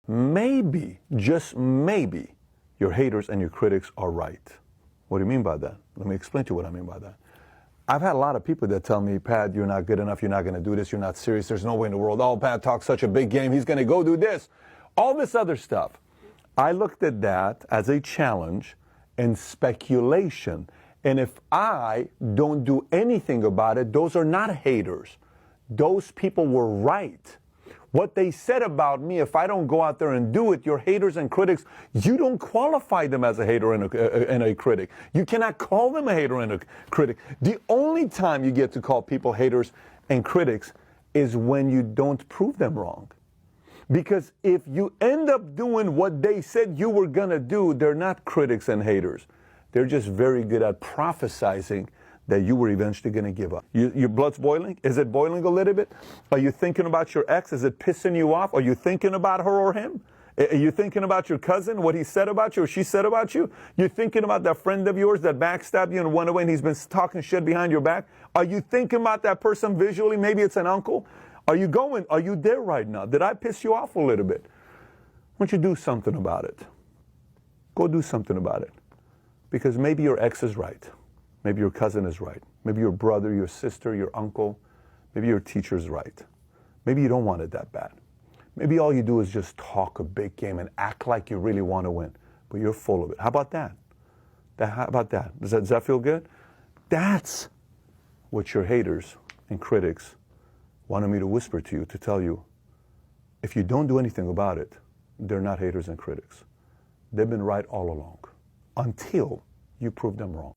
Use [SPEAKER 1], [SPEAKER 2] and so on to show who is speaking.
[SPEAKER 1] maybe, just maybe, your haters and your critics are right. What do you mean by that? Let me explain to you what I mean by that. I've had a lot of people that tell me, Pat, you're not good enough, you're not going to do this, you're not serious, there's no way in the world, oh, Pat talks such a big game, he's going to go do this, all this other stuff. I looked at that as a challenge and speculation. And if I don't do anything about it, those are not haters. Those people were right. What they said about me, if I don't go out there and do it, your haters and critics, you don't qualify them as a hater and a critic. You cannot call them a hater and a critic. The only time you get to call people haters and critics is when you don't prove them wrong. Because if you end up doing what they said you were going to do, they're not critics and haters. They're just very good at prophesizing that you were eventually going to give up. Your blood's boiling? Is it boiling a little bit? Are you thinking about your ex? Is it pissing you off? Are you thinking about her or him? Are you thinking about your cousin, what he said about you or she said about you? You're thinking about that friend of yours that backstabbed you and went away and he's been talking shit behind your back? Are you thinking about that person visually? Maybe it's an uncle. Are you there right now? Did I piss you off a little bit? Why don't you do something about it? Go do something about it. Because maybe your ex is right. Maybe your cousin is right. Maybe your brother, your sister, your uncle, maybe your teacher is right. Maybe you don't want it that bad. Maybe all you do is just talk a big game and act like you really want to win, but you're full of it. How about that? How about that? Does that feel good? That's what your haters and critics wanted me to whisper to you, to tell you, if you don't do anything about it, they're not haters and critics. They've been right all along, until you prove them wrong.